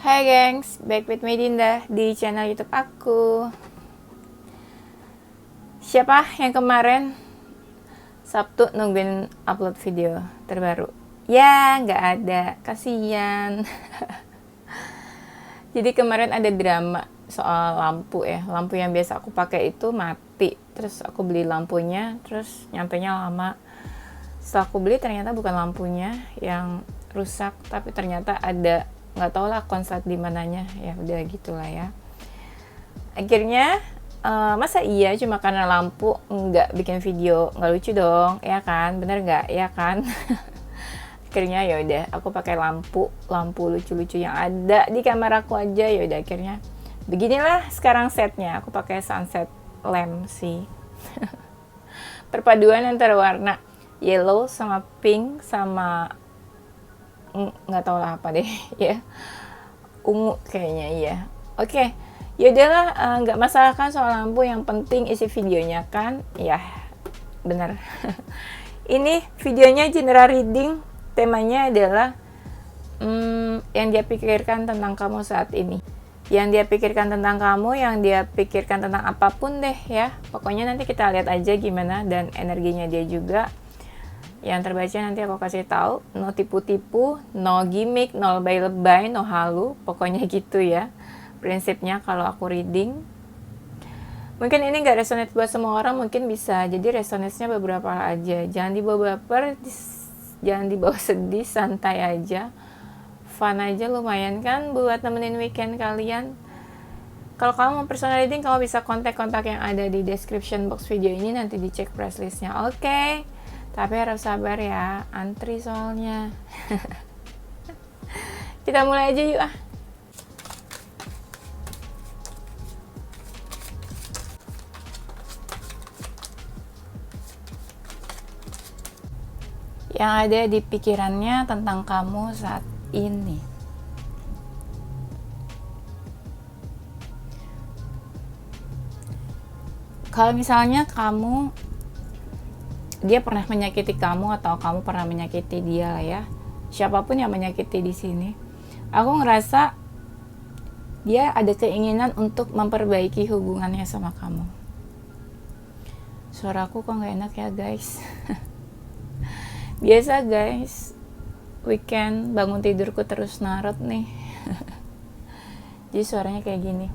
Hai gengs, back with Medinda di channel YouTube aku. Siapa yang kemarin Sabtu nungguin upload video terbaru? Ya, nggak ada, kasihan. Jadi kemarin ada drama soal lampu ya. Lampu yang biasa aku pakai itu mati. Terus aku beli lampunya, terus nyampenya lama. Setelah aku beli ternyata bukan lampunya yang rusak, tapi ternyata ada, nggak tau lah konslet di mananya. Ya udah gitulah ya. Akhirnya masa iya cuma karena lampu nggak bikin video, nggak lucu dong, ya kan? Bener nggak? Ya kan? Akhirnya ya udah aku pakai lampu lucu-lucu yang ada di kamar aku aja. Ya udah akhirnya beginilah sekarang setnya. Aku pakai sunset lamp sih. Perpaduan antara warna yellow sama pink sama nggak tahu lah apa deh ya, ungu kayaknya. Iya, oke, ya udahlah, nggak masalah kan soal lampu, yang penting isi videonya kan ya. Bener. Ini videonya general reading, temanya adalah yang dia pikirkan tentang kamu saat ini, yang dia pikirkan tentang kamu, yang dia pikirkan tentang apapun deh ya. Pokoknya nanti kita lihat aja gimana dan energinya dia juga. Yang terbaca nanti aku kasih tahu, no tipu-tipu, no gimmick, no lebay-lebay, no halu, pokoknya gitu ya prinsipnya kalau aku reading. Mungkin ini gak resonate buat semua orang, mungkin bisa jadi resonate-nya beberapa aja. Jangan dibawa baper, jangan dibawa sedih, santai aja, fun aja, lumayan kan buat nemenin weekend kalian. Kalau kamu mau personal reading, kamu bisa kontak-kontak yang ada di description box video ini, nanti dicek price listnya. Oke. Tapi harus sabar ya, antri soalnya. Kita mulai aja yuk ah. Yang ada di pikirannya tentang kamu saat ini. Kalau misalnya dia pernah menyakiti kamu atau kamu pernah menyakiti dia lah ya. Siapapun yang menyakiti di sini, aku ngerasa dia ada keinginan untuk memperbaiki hubungannya sama kamu. Suaraku kok nggak enak ya guys. Biasa guys, weekend bangun tidurku terus narot nih. Jadi suaranya kayak gini.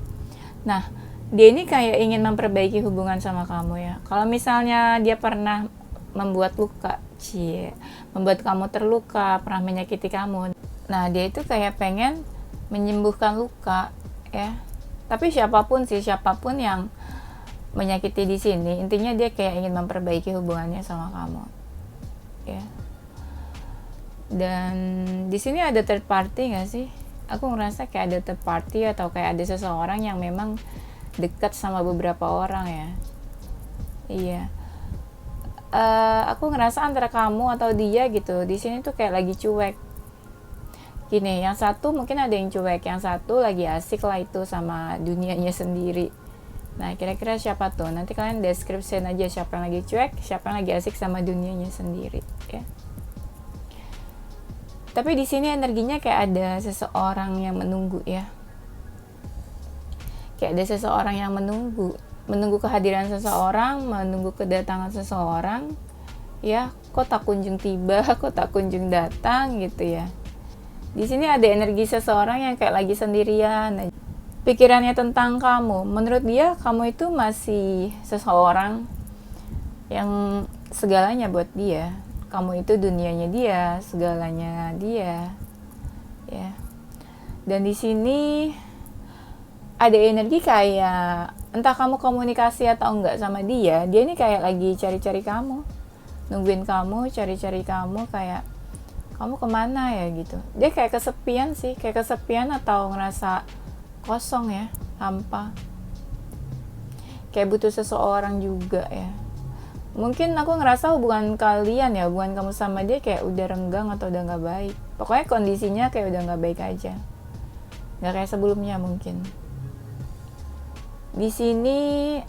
Nah, dia ini kayak ingin memperbaiki hubungan sama kamu ya. Kalau misalnya dia pernah membuat luka, membuat kamu terluka, pernah menyakiti kamu. Nah, dia itu kayak pengen menyembuhkan luka, ya. Tapi siapapun yang menyakiti di sini, intinya dia kayak ingin memperbaiki hubungannya sama kamu, ya. Dan di sini ada third party nggak sih? Aku ngerasa kayak ada third party atau kayak ada seseorang yang memang dekat sama beberapa orang ya. Iya. Aku ngerasa antara kamu atau dia gitu di sini tuh kayak lagi cuek gini. Yang satu mungkin ada yang cuek, yang satu lagi asik lah itu sama dunianya sendiri. Nah, kira-kira siapa tuh? Nanti kalian description aja siapa yang lagi cuek, siapa yang lagi asik sama dunianya sendiri ya. Tapi di sini energinya kayak ada seseorang yang menunggu ya. Kayak ada seseorang yang menunggu kehadiran seseorang, menunggu kedatangan seseorang ya. Kok tak kunjung tiba, kok tak kunjung datang gitu ya. Di sini ada energi seseorang yang kayak lagi sendirian. Pikirannya tentang kamu, menurut dia kamu itu masih seseorang yang segalanya buat dia. Kamu itu dunianya dia, segalanya dia ya. Dan di sini ada energi kayak entah kamu komunikasi atau enggak sama dia ini kayak lagi cari-cari kamu, nungguin kamu, cari-cari kamu, kayak kamu kemana ya gitu. Dia kayak kesepian sih, kayak kesepian atau ngerasa kosong ya, hampa, kayak butuh seseorang juga ya. Mungkin aku ngerasa hubungan kalian ya, hubungan kamu sama dia kayak udah renggang atau udah gak baik. Pokoknya kondisinya kayak udah gak baik aja, gak kayak sebelumnya mungkin. Di sini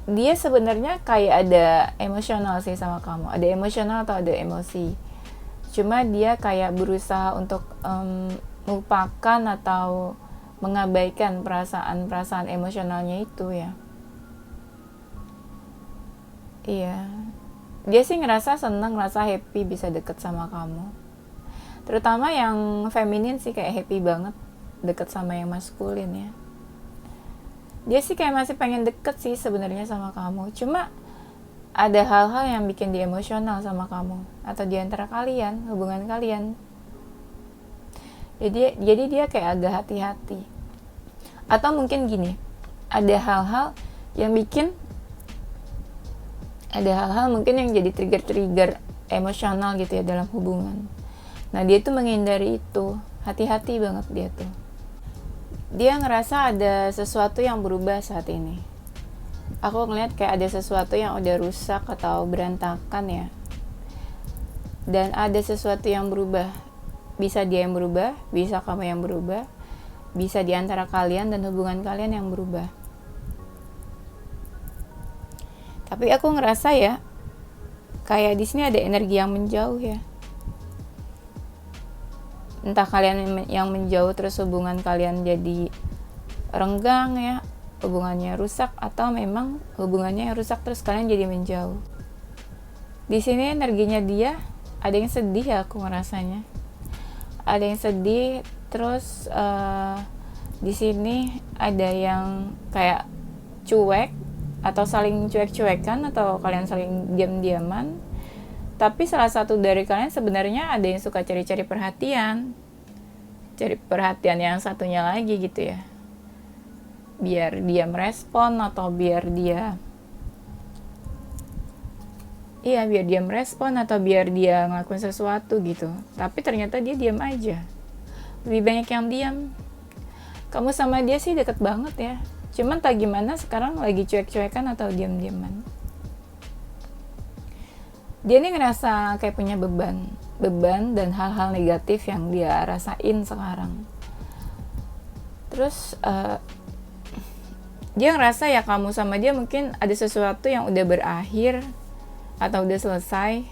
dia sebenarnya kayak ada emosional sih sama kamu, ada emosional atau ada emosi. Cuma dia kayak berusaha untuk melupakan atau mengabaikan perasaan-perasaan emosionalnya itu ya. Iya, dia sih ngerasa seneng, ngerasa happy bisa deket sama kamu. Terutama yang feminin sih kayak happy banget deket sama yang maskulin ya. Dia sih kayak masih pengen deket sih sebenarnya sama kamu. Cuma ada hal-hal yang bikin dia emosional sama kamu atau di antara kalian, hubungan kalian. Jadi dia kayak agak hati-hati. Atau mungkin gini, ada hal-hal mungkin yang jadi trigger emosional gitu ya dalam hubungan. Nah, dia tuh menghindari itu. Hati-hati banget dia tuh. Dia ngerasa ada sesuatu yang berubah saat ini. Aku ngeliat kayak ada sesuatu yang udah rusak atau berantakan ya. Dan ada sesuatu yang berubah. Bisa dia yang berubah, bisa kamu yang berubah, bisa di antara kalian dan hubungan kalian yang berubah. Tapi aku ngerasa ya, kayak di sini ada energi yang menjauh ya. Entah kalian yang menjauh terus hubungan kalian jadi renggang ya, hubungannya rusak, atau memang hubungannya yang rusak terus kalian jadi menjauh. Di sini energinya dia ada yang sedih ya, aku ngerasanya. Ada yang sedih, terus di sini ada yang kayak cuek atau saling cuek-cuekan atau kalian saling diam-diaman. Tapi salah satu dari kalian sebenarnya ada yang suka cari-cari perhatian. Cari perhatian yang satunya lagi gitu ya. Biar dia merespon atau biar dia merespon atau biar dia ngelakuin sesuatu gitu. Tapi ternyata dia diam aja. Lebih banyak yang diam. Kamu sama dia sih deket banget ya. Cuman tak gimana sekarang lagi cuek-cuekan atau diam-diaman. Dia nih ngerasa kayak punya beban dan hal-hal negatif yang dia rasain sekarang. Terus dia ngerasa ya kamu sama dia mungkin ada sesuatu yang udah berakhir atau udah selesai.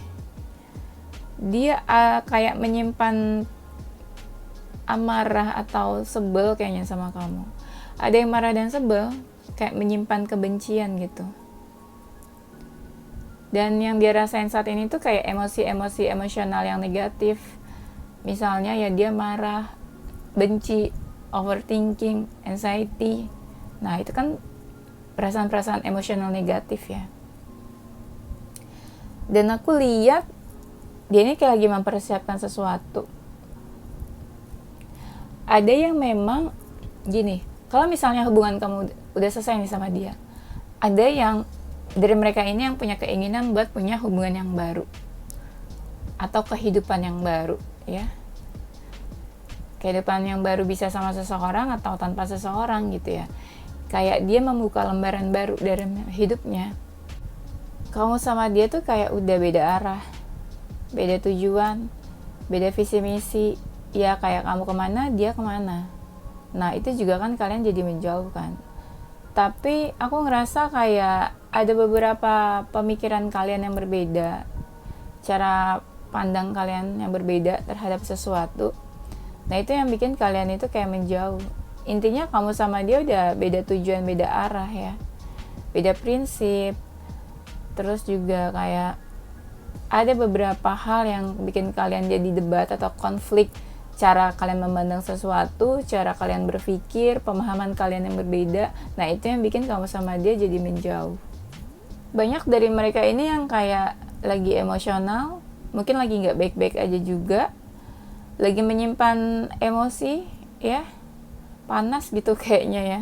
Dia kayak menyimpan amarah atau sebel kayaknya sama kamu. Ada yang marah dan sebel, kayak menyimpan kebencian gitu. Dan yang dia rasain saat ini tuh kayak emosi-emosi emosional yang negatif. Misalnya ya dia marah, benci, overthinking, anxiety. Nah, itu kan perasaan-perasaan emosional negatif ya. Dan aku lihat dia ini kayak lagi mempersiapkan sesuatu. Ada yang memang gini, kalau misalnya hubungan kamu udah selesai nih sama dia, ada yang dari mereka ini yang punya keinginan buat punya hubungan yang baru atau kehidupan yang baru ya. Kehidupan yang baru bisa sama seseorang atau tanpa seseorang gitu ya. Kayak dia membuka lembaran baru dari hidupnya. Kamu sama dia tuh kayak udah beda arah, beda tujuan, beda visi misi. Ya kayak kamu kemana, dia kemana. Nah itu juga kan kalian jadi menjauh kan. Tapi aku ngerasa kayak ada beberapa pemikiran kalian yang berbeda, cara pandang kalian yang berbeda terhadap sesuatu. Nah itu yang bikin kalian itu kayak menjauh. Intinya kamu sama dia udah beda tujuan, beda arah ya, beda prinsip. Terus juga kayak ada beberapa hal yang bikin kalian jadi debat atau konflik. Cara kalian memandang sesuatu, cara kalian berpikir, pemahaman kalian yang berbeda. Nah itu yang bikin kamu sama dia jadi menjauh. Banyak dari mereka ini yang kayak lagi emosional, mungkin lagi gak baik-baik aja juga, lagi menyimpan emosi ya, panas gitu kayaknya ya,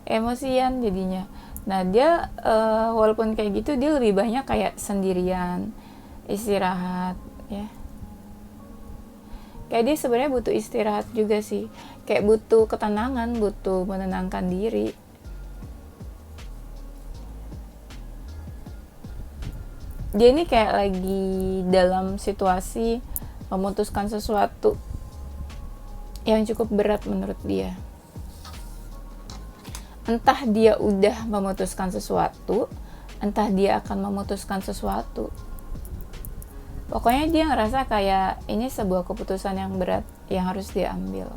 emosian jadinya. Nah dia walaupun kayak gitu, dia lebih banyak kayak sendirian, istirahat ya. Kayak dia sebenarnya butuh istirahat juga sih, kayak butuh ketenangan, butuh menenangkan diri. Dia ini kayak lagi dalam situasi memutuskan sesuatu yang cukup berat menurut dia. Entah dia udah memutuskan sesuatu, entah dia akan memutuskan sesuatu. Pokoknya dia ngerasa kayak ini sebuah keputusan yang berat yang harus dia ambil.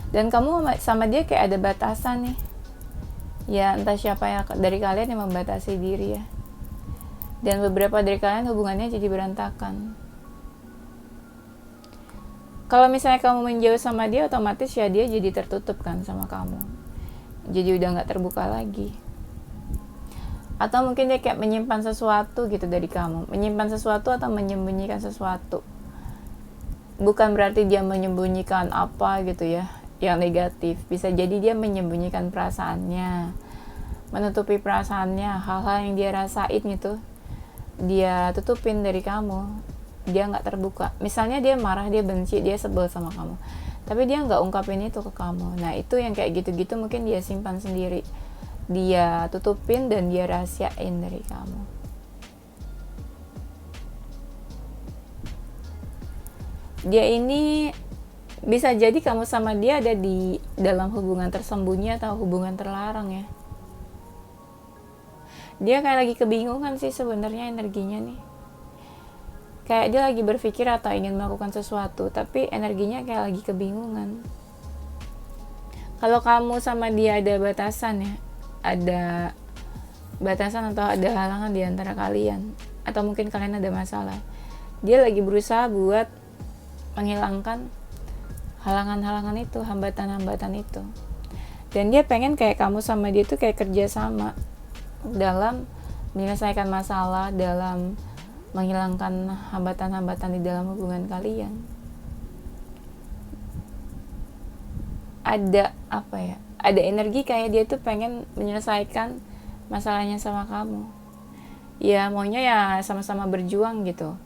Dan kamu sama dia kayak ada batasan nih. Ya entah siapa yang dari kalian yang membatasi diri ya. Dan beberapa dari kalian hubungannya jadi berantakan. Kalau misalnya kamu menjauh sama dia, otomatis ya dia jadi tertutup kan sama kamu. Jadi udah gak terbuka lagi. Atau mungkin dia kayak menyimpan sesuatu gitu dari kamu. Menyimpan sesuatu atau menyembunyikan sesuatu. Bukan berarti dia menyembunyikan apa gitu ya, yang negatif. Bisa jadi dia menyembunyikan perasaannya, menutupi perasaannya, hal-hal yang dia rasain gitu dia tutupin dari kamu. Dia gak terbuka. Misalnya dia marah, dia benci, dia sebel sama kamu, tapi dia gak ungkapin itu ke kamu. Nah itu yang kayak gitu-gitu mungkin dia simpan sendiri, dia tutupin dan dia rahasiain dari kamu. Dia ini bisa jadi kamu sama dia ada di dalam hubungan tersembunyi atau hubungan terlarang ya. Dia kayak lagi kebingungan sih sebenarnya energinya nih. Kayak dia lagi berpikir atau ingin melakukan sesuatu, tapi energinya kayak lagi kebingungan. Kalau kamu sama dia ada batasan ya, ada batasan atau ada halangan di antara kalian, atau mungkin kalian ada masalah, dia lagi berusaha buat menghilangkan halangan-halangan itu, hambatan-hambatan itu. Dan dia pengen kayak kamu sama dia tuh kayak kerja sama dalam menyelesaikan masalah, dalam menghilangkan hambatan-hambatan di dalam hubungan kalian. Ada apa ya? Ada energi kayak dia tuh pengen menyelesaikan masalahnya sama kamu. Ya maunya ya sama-sama berjuang gitu.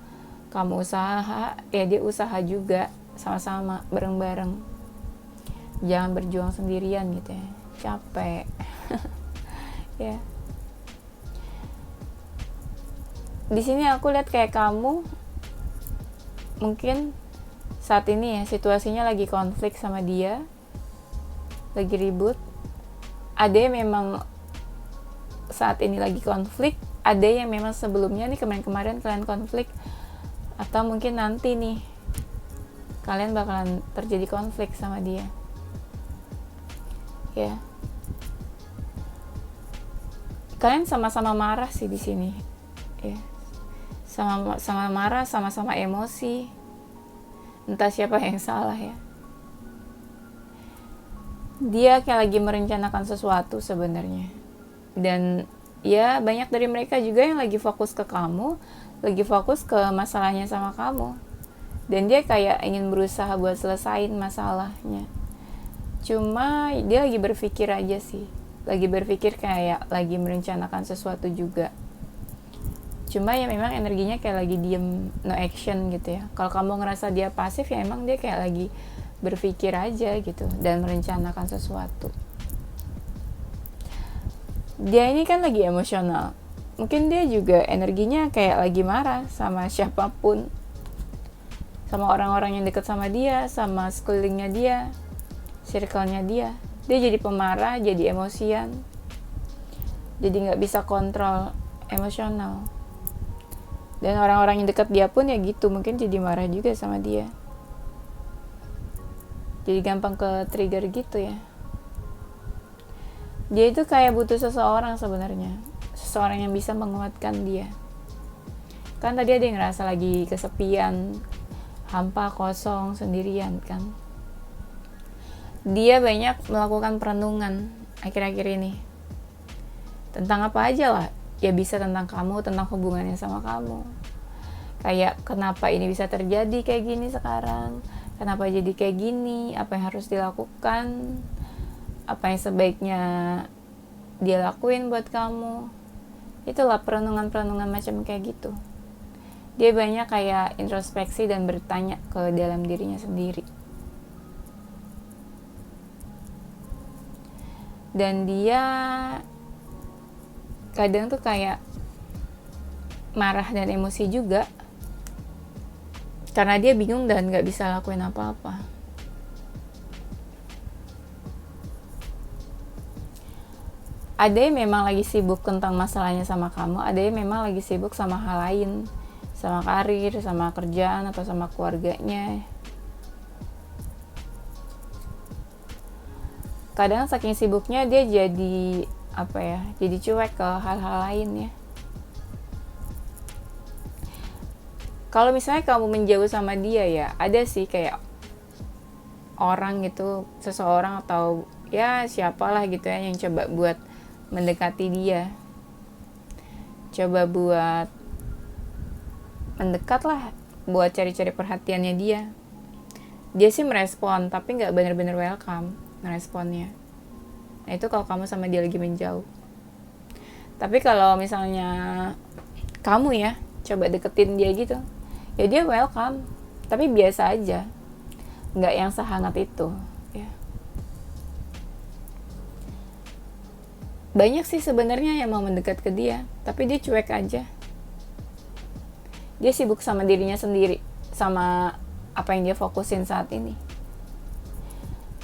Kamu usaha, ya dia usaha juga, sama-sama bareng-bareng. Jangan berjuang sendirian gitu ya, capek. Ya. Di sini aku lihat kayak kamu mungkin saat ini ya situasinya lagi konflik sama dia, lagi ribut. Ada yang memang saat ini lagi konflik, ada yang memang sebelumnya nih kemarin-kemarin kalian konflik, atau mungkin nanti nih kalian bakalan terjadi konflik sama dia. Ya. Kalian sama-sama marah sih di sini. Ya. Sama-sama marah, sama-sama emosi. Entah siapa yang salah ya. Dia kayak lagi merencanakan sesuatu sebenarnya. Dan ya banyak dari mereka juga yang lagi fokus ke kamu, lagi fokus ke masalahnya sama kamu. Dan dia kayak ingin berusaha buat selesain masalahnya. Cuma dia lagi berpikir aja sih. Lagi berpikir kayak lagi merencanakan sesuatu juga. Cuma ya memang energinya kayak lagi diem, no action gitu ya. Kalau kamu ngerasa dia pasif ya emang dia kayak lagi berpikir aja gitu dan merencanakan sesuatu. Dia ini kan lagi emosional. Mungkin dia juga energinya kayak lagi marah sama siapapun. Sama orang-orang yang dekat sama dia, sama sekelilingnya dia, circle-nya dia. Dia jadi pemarah, jadi emosian. Jadi gak bisa kontrol emosional. Dan orang-orang yang dekat dia pun ya gitu, mungkin jadi marah juga sama dia. Jadi gampang ke trigger gitu ya. Dia itu kayak butuh seseorang sebenarnya. Seseorang yang bisa menguatkan dia. Kan tadi ada yang ngerasa lagi kesepian, hampa, kosong, sendirian kan. Dia banyak melakukan perenungan akhir-akhir ini. Tentang apa aja lah. Ya bisa tentang kamu, tentang hubungannya sama kamu. Kayak kenapa ini bisa terjadi kayak gini sekarang. Kenapa jadi kayak gini, apa yang harus dilakukan, apa yang sebaiknya dia lakuin buat kamu. Itulah perenungan-perenungan macam kayak gitu. Dia banyak kayak introspeksi dan bertanya ke dalam dirinya sendiri. Dan dia kadang tuh kayak marah dan emosi juga. Karena dia bingung dan gak bisa lakuin apa-apa. Ada yang memang lagi sibuk tentang masalahnya sama kamu, ada yang memang lagi sibuk sama hal lain, sama karir, sama kerjaan, atau sama keluarganya. kadang saking sibuknya dia jadi jadi cuek ke hal-hal lain ya. Kalau misalnya kamu menjauh sama dia ya, ada sih kayak orang gitu, seseorang atau ya siapalah gitu ya yang coba buat mendekati dia, coba buat mendekat lah, buat cari-cari perhatiannya dia. Dia sih merespon tapi nggak bener-bener welcome meresponnya. Nah itu kalau kamu sama dia lagi menjauh. Tapi kalau misalnya kamu ya coba deketin dia gitu, ya dia welcome tapi biasa aja, nggak yang sehangat itu ya. Banyak sih sebenarnya yang mau mendekat ke dia tapi dia cuek aja. Dia sibuk sama dirinya sendiri, sama apa yang dia fokusin saat ini.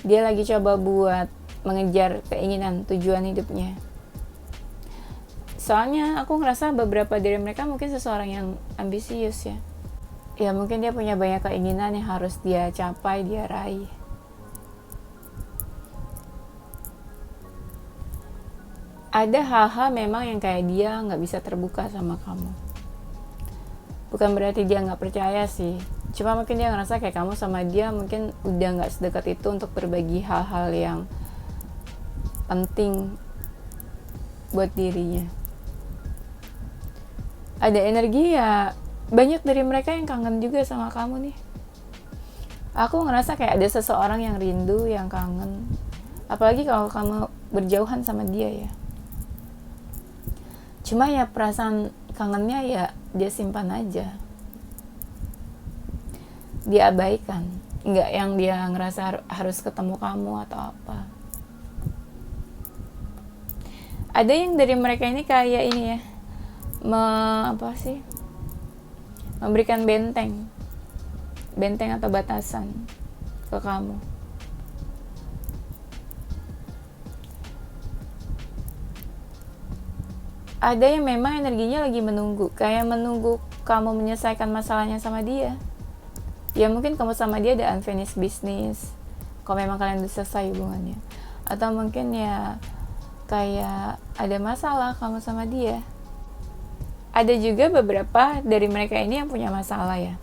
Dia lagi coba buat mengejar keinginan tujuan hidupnya. Soalnya aku ngerasa beberapa dari mereka mungkin seseorang yang ambisius ya. Ya mungkin dia punya banyak keinginan yang harus dia capai, dia raih. Ada hal-hal memang yang kayak dia nggak bisa terbuka sama kamu. Bukan berarti dia nggak percaya sih. Cuma mungkin dia ngerasa kayak kamu sama dia mungkin udah nggak sedekat itu untuk berbagi hal-hal yang penting buat dirinya. Ada energi ya, banyak dari mereka yang kangen juga sama kamu nih. Aku ngerasa kayak ada seseorang yang rindu, yang kangen. Apalagi kalau kamu berjauhan sama dia ya. Cuma ya perasaan kangennya ya dia simpan aja. Dia abaikan. Nggak yang dia ngerasa harus ketemu kamu atau apa. Ada yang dari mereka ini kayak ini ya, memberikan benteng atau batasan ke kamu. Ada yang memang energinya lagi menunggu, kayak menunggu kamu menyelesaikan masalahnya sama dia. Ya mungkin kamu sama dia ada unfinished business, kalau memang kalian udah selesai hubungannya. Atau mungkin ya kayak ada masalah kamu sama dia. Ada juga beberapa dari mereka ini yang punya masalah ya,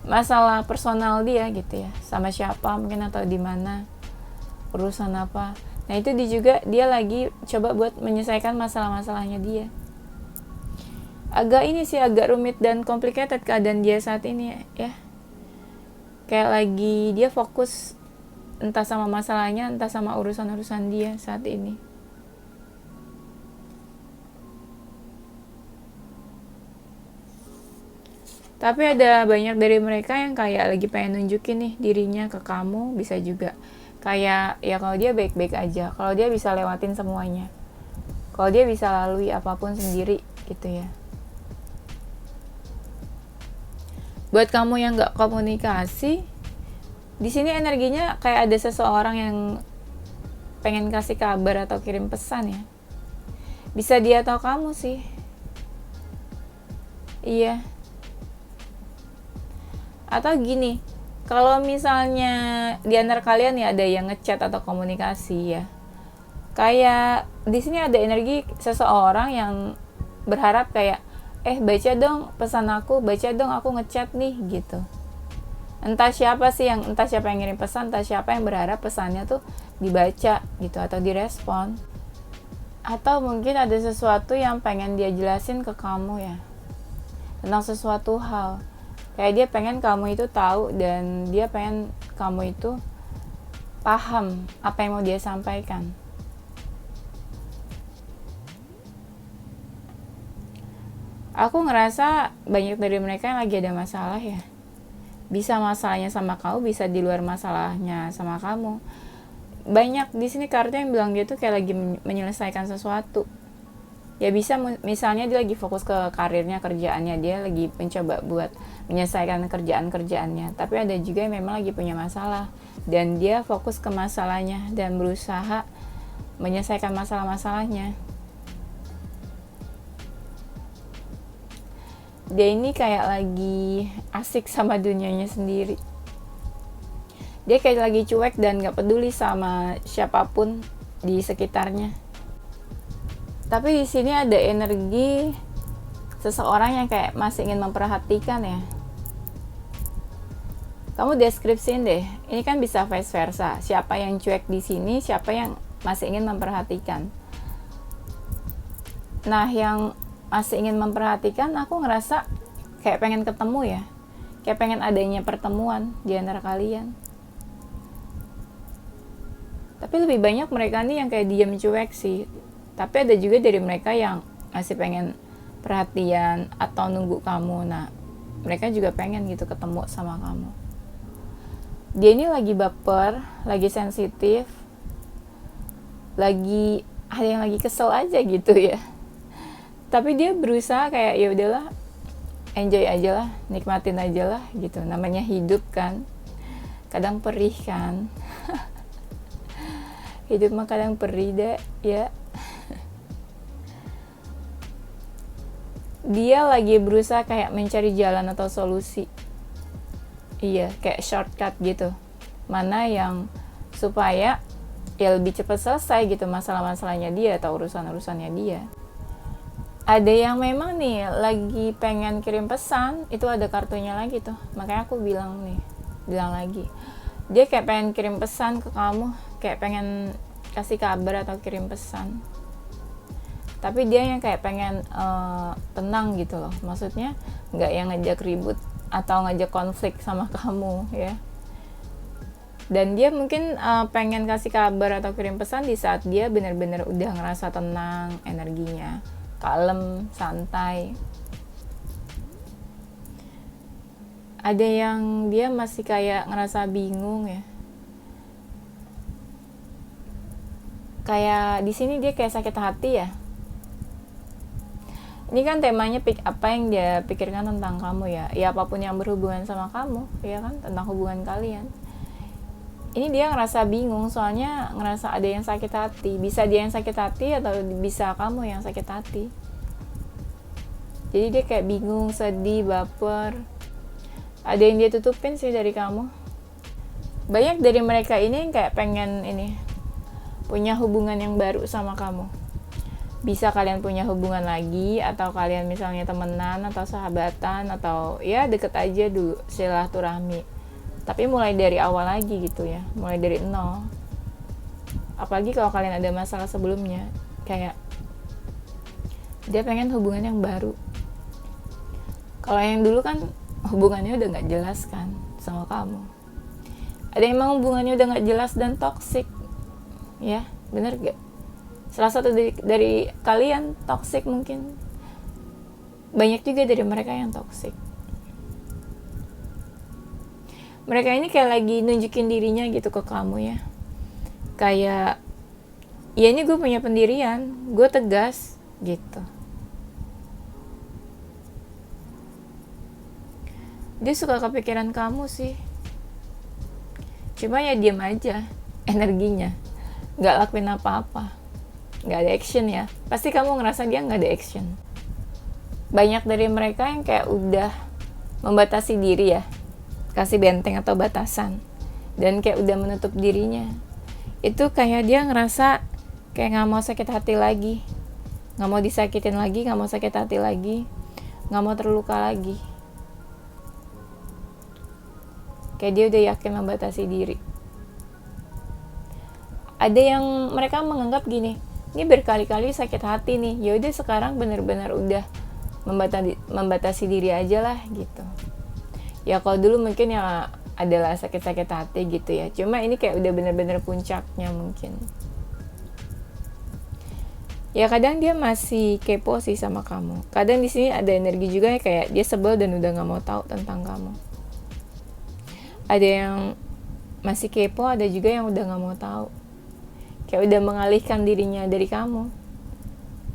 masalah personal dia gitu ya, sama siapa mungkin atau di mana, urusan apa. Nah itu dia lagi coba buat menyelesaikan masalah-masalahnya dia. Agak rumit dan complicated keadaan dia saat ini ya. Kayak lagi dia fokus entah sama masalahnya, entah sama urusan-urusan dia saat ini. Tapi ada banyak dari mereka yang kayak lagi pengen nunjukin nih dirinya ke kamu, bisa juga. Kayak ya kalau dia baik-baik aja, kalau dia bisa lewatin semuanya, kalau dia bisa lalui apapun sendiri gitu ya. Buat kamu yang nggak komunikasi, di sini energinya kayak ada seseorang yang pengen kasih kabar atau kirim pesan ya. Bisa dia atau kamu sih. Iya. Atau gini, kalau misalnya di antara kalian ya ada yang ngechat atau komunikasi ya, kayak di sini ada energi seseorang yang berharap kayak baca dong pesan aku, baca dong aku ngechat nih gitu. Entah siapa yang ngirim pesan, entah siapa yang berharap pesannya tuh dibaca gitu atau direspon. Atau mungkin ada sesuatu yang pengen dia jelasin ke kamu ya, tentang sesuatu hal. Kayak dia pengen kamu itu tahu dan dia pengen kamu itu paham apa yang mau dia sampaikan. Aku ngerasa banyak dari mereka yang lagi ada masalah ya. Bisa masalahnya sama kamu, bisa di luar masalahnya sama kamu. Banyak di sini kartu yang bilang dia tuh kayak lagi menyelesaikan sesuatu. Ya bisa misalnya dia lagi fokus ke karirnya, kerjaannya, dia lagi mencoba buat menyelesaikan kerjaannya. Tapi ada juga yang memang lagi punya masalah dan dia fokus ke masalahnya dan berusaha menyelesaikan masalah-masalahnya. Dia ini kayak lagi asik sama dunianya sendiri. Dia kayak lagi cuek dan gak peduli sama siapapun di sekitarnya. Tapi di sini ada energi seseorang yang kayak masih ingin memperhatikan ya. Kamu deskripsiin deh. Ini kan bisa vice versa. Siapa yang cuek di sini, siapa yang masih ingin memperhatikan. Nah, yang masih ingin memperhatikan, aku ngerasa kayak pengen ketemu ya. Kayak pengen adanya pertemuan di antara kalian. Tapi lebih banyak mereka nih yang kayak diam cuek sih. Tapi ada juga dari mereka yang masih pengen perhatian atau nunggu kamu. Nah, mereka juga pengen gitu ketemu sama kamu. Dia ini lagi baper, lagi sensitif, lagi ada yang lagi kesel aja gitu ya. Tapi dia berusaha kayak ya udahlah, enjoy aja lah, nikmatin aja lah gitu. Namanya hidup kan, kadang perih kan. Hidup mah kadang perih deh ya. Dia lagi berusaha kayak mencari jalan atau solusi. Iya, kayak shortcut gitu. Mana yang supaya ya lebih cepat selesai gitu masalah-masalahnya dia atau urusan-urusannya dia. Ada yang memang nih lagi pengen kirim pesan, itu ada kartunya lagi tuh. Makanya aku bilang lagi. Dia kayak pengen kirim pesan ke kamu, kayak pengen kasih kabar atau kirim pesan. Tapi dia yang kayak pengen tenang gitu loh. Maksudnya nggak yang ngajak ribut atau ngajak konflik sama kamu ya. Dan dia mungkin pengen kasih kabar atau kirim pesan di saat dia benar-benar udah ngerasa tenang, energinya kalem, santai. Ada yang dia masih kayak ngerasa bingung ya. Kayak di sini dia kayak sakit hati ya. Ini kan temanya apa yang dia pikirkan tentang kamu ya. Ya apapun yang berhubungan sama kamu, ya kan, tentang hubungan kalian. Ini dia ngerasa bingung soalnya ngerasa ada yang sakit hati. Bisa dia yang sakit hati atau bisa kamu yang sakit hati. Jadi dia kayak bingung, sedih, baper. Ada yang dia tutupin sih dari kamu. Banyak dari mereka ini yang kayak pengen punya hubungan yang baru sama kamu. Bisa kalian punya hubungan lagi, atau kalian misalnya temenan atau sahabatan, atau ya deket aja dulu, silaturahmi. Tapi mulai dari awal lagi gitu ya, mulai dari nol. Apalagi kalau kalian ada masalah sebelumnya, kayak dia pengen hubungan yang baru. Kalau yang dulu kan hubungannya udah gak jelas kan sama kamu. Ada yang emang hubungannya udah gak jelas dan toksik, ya bener gak? Salah satu dari kalian toksik mungkin. Banyak juga dari mereka yang toksik. Mereka ini kayak lagi nunjukin dirinya gitu ke kamu ya. Kayak, ya ini gue punya pendirian, gue tegas gitu. Dia suka kepikiran kamu sih. Cuma ya diam aja energinya. Gak lakuin apa-apa. Nggak ada action ya, pasti kamu ngerasa dia nggak ada action. Banyak dari mereka yang kayak udah membatasi diri ya, kasih benteng atau batasan, dan kayak udah menutup dirinya. Itu kayak dia ngerasa kayak nggak mau sakit hati lagi, nggak mau disakitin lagi, nggak mau sakit hati lagi, nggak mau terluka lagi. Kayak dia udah yakin membatasi diri. Ada yang mereka menganggap gini, ini berkali-kali sakit hati nih, ya udah sekarang benar-benar udah membatasi diri aja lah gitu. Ya kalau dulu mungkin ya adalah sakit-sakit hati gitu ya, cuma ini kayak udah benar-benar puncaknya mungkin. Ya kadang dia masih kepo sih sama kamu. Kadang di sini ada energi juga ya, kayak dia sebel dan udah nggak mau tahu tentang kamu. Ada yang masih kepo, ada juga yang udah nggak mau tahu. Kayak udah mengalihkan dirinya dari kamu,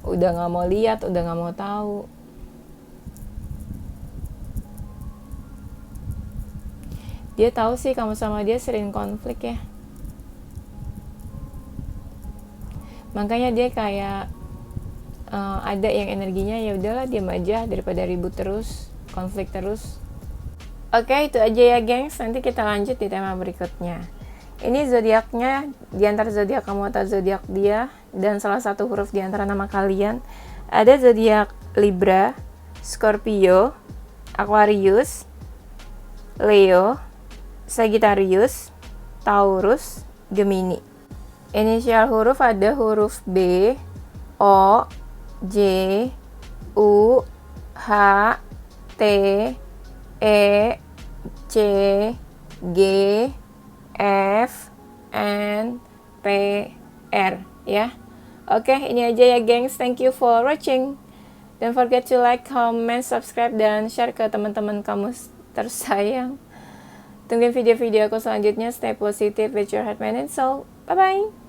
udah gak mau lihat, udah gak mau tahu. Dia tahu sih kamu sama dia sering konflik ya. Makanya dia kayak ada yang energinya ya udahlah diam aja daripada ribut terus, konflik terus. Oke, itu aja ya gengs. Nanti kita lanjut di tema berikutnya. Ini zodiaknya di antara zodiak kamu atau zodiak dia, dan salah satu huruf di antara nama kalian. Ada zodiak Libra, Scorpio, Aquarius, Leo, Sagittarius, Taurus, Gemini. Inisial huruf ada huruf B, O, J, U, H, T, E, C, G, F, N, P, R ya. Oke, ini aja ya gengs. Thank you for watching. Don't forget to like, comment, subscribe, dan share ke teman-teman kamu tersayang. Tungguin video-video aku selanjutnya. Stay positive with your heart, mind, and soul. Bye-bye.